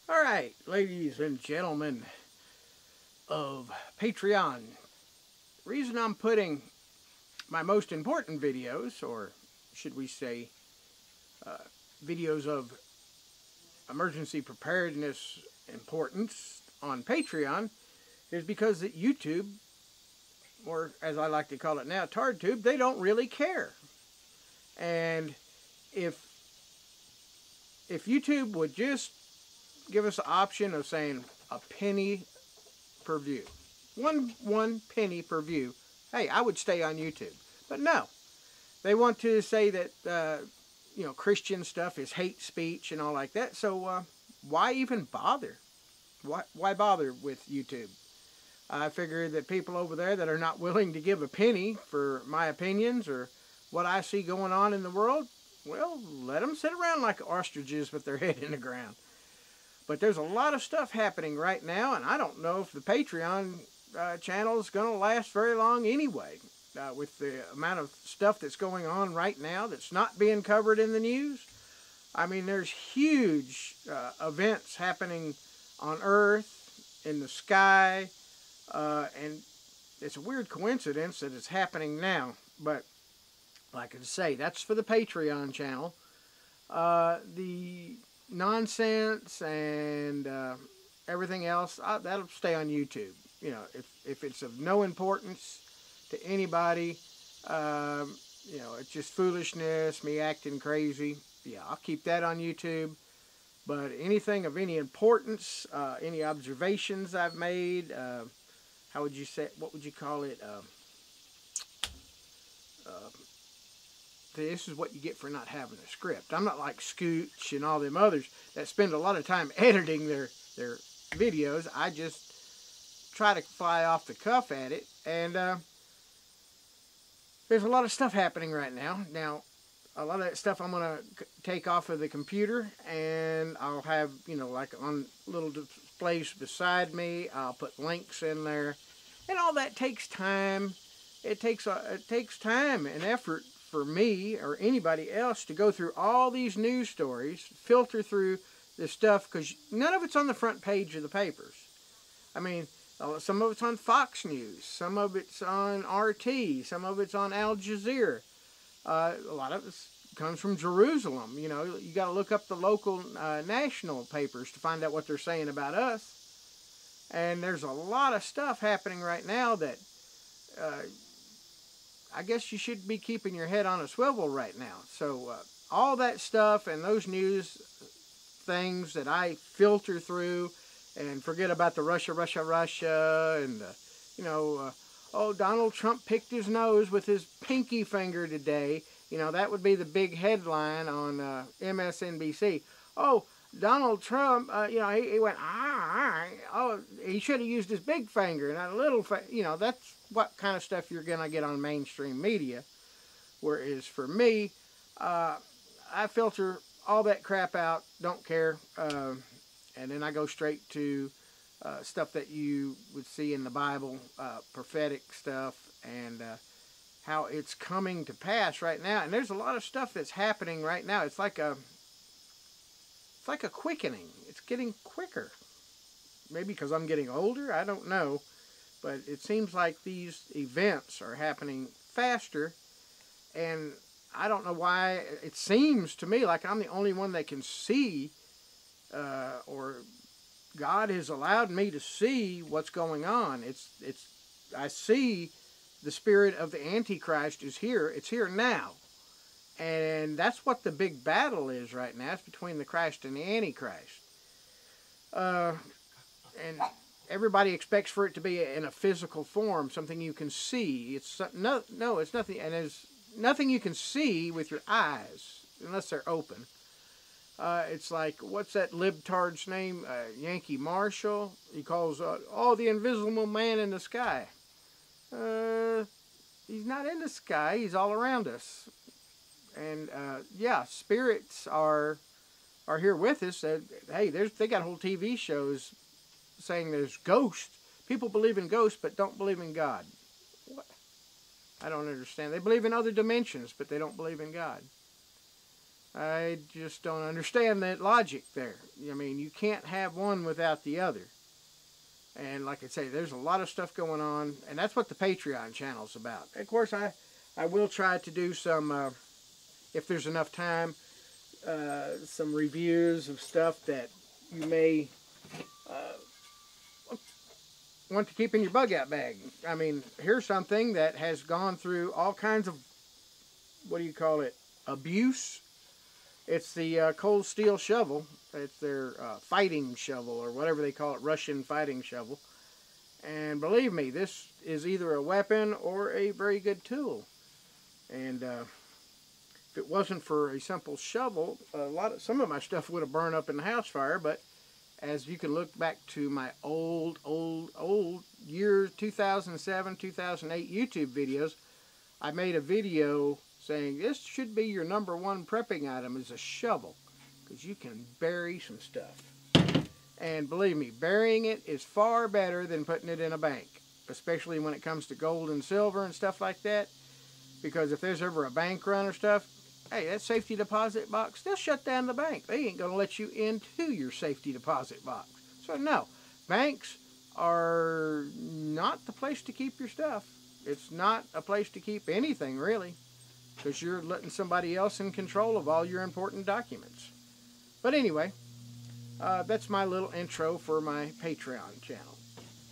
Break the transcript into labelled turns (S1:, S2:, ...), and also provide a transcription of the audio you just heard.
S1: All right, ladies and gentlemen of Patreon. The reason I'm putting my most important videos, or should we say videos of emergency preparedness importance on Patreon, is because at YouTube, or as I like to call it now, TardTube, they don't really care. And if YouTube would just give us the option of saying a penny per view, one penny per view, hey, I would stay on YouTube. But no, they want to say that Christian stuff is hate speech and all like that. So why even bother? Why bother with YouTube? I figure that people over there that are not willing to give a penny for my opinions or what I see going on in the world, well, let them sit around like ostriches with their head in the ground. But there's a lot of stuff happening right now, and I don't know if the Patreon channel is going to last very long anyway. With the amount of stuff that's going on right now that's not being covered in the news. I mean, there's huge events happening on Earth, in the sky, and it's a weird coincidence that it's happening now. But like I say, that's for the Patreon channel. The nonsense and everything else, that'll stay on YouTube. You know, if it's of no importance to anybody, it's just foolishness, me acting crazy, yeah, I'll keep that on YouTube. But anything of any importance, any observations I've made, how would you say, what would you call it, this is what you get for not having a script. I'm not like Scooch and all them others that spend a lot of time editing their videos. I just try to fly off the cuff at it, and there's a lot of stuff happening right now. Now, a lot of that stuff I'm going to take off of the computer, and I'll have, like on little displays beside me, I'll put links in there, and all that takes time. It takes time and effort for me or anybody else to go through all these news stories, filter through this stuff, because none of it's on the front page of the papers. I mean, some of it's on Fox News, some of it's on RT, some of it's on Al Jazeera. A lot of it comes from Jerusalem. You got to look up the local national papers to find out what they're saying about us. And there's a lot of stuff happening right now that I guess you should be keeping your head on a swivel right now. So all that stuff and those news things that I filter through and forget about the Russia, and oh, Donald Trump picked his nose with his pinky finger today. That would be the big headline on MSNBC. Oh, Donald Trump, he went, oh, he should have used his big finger, not a little finger. That's what kind of stuff you're going to get on mainstream media. Whereas for me, I filter all that crap out, don't care, and then I go straight to stuff that you would see in the Bible, prophetic stuff, and how it's coming to pass right now. And there's a lot of stuff that's happening right now. It's like a quickening. It's getting quicker. Maybe because I'm getting older, I don't know. But it seems like these events are happening faster, and I don't know why. It seems to me like I'm the only one that can see, or God has allowed me to see what's going on. I see the spirit of the Antichrist is here. It's here now. And that's what the big battle is right now. It's between the Christ and the Antichrist. And everybody expects for it to be in a physical form, something you can see. It's nothing, and there's nothing you can see with your eyes unless they're open. It's like, what's that libtard's name? Yankee Marshall. He calls the invisible man in the sky. He's not in the sky. He's all around us. And yeah, spirits are here with us. Hey, they got whole TV shows saying there's ghosts. People believe in ghosts, but don't believe in God. What? I don't understand. They believe in other dimensions, but they don't believe in God. I just don't understand that logic there. I mean, you can't have one without the other. And like I say, there's a lot of stuff going on, and that's what the Patreon channel's about. Of course, I will try to do some, if there's enough time, some reviews of stuff that you may want to keep in your bug out bag. I mean, here's something that has gone through all kinds of, what do you call it, abuse. It's the cold steel shovel. It's their fighting shovel, or whatever they call it, Russian fighting shovel. And believe me, this is either a weapon or a very good tool. And if it wasn't for a simple shovel, some of my stuff would have burned up in the house fire. But as you can look back to my old year 2007, 2008 YouTube videos, I made a video saying this should be your #1 prepping item is a shovel, because you can bury some stuff. And believe me, burying it is far better than putting it in a bank, especially when it comes to gold and silver and stuff like that. Because if there's ever a bank run or stuff, hey, that safety deposit box, they'll shut down the bank. They ain't going to let you into your safety deposit box. So no, banks are not the place to keep your stuff. It's not a place to keep anything, really, because you're letting somebody else in control of all your important documents. But anyway, that's my little intro for my Patreon channel.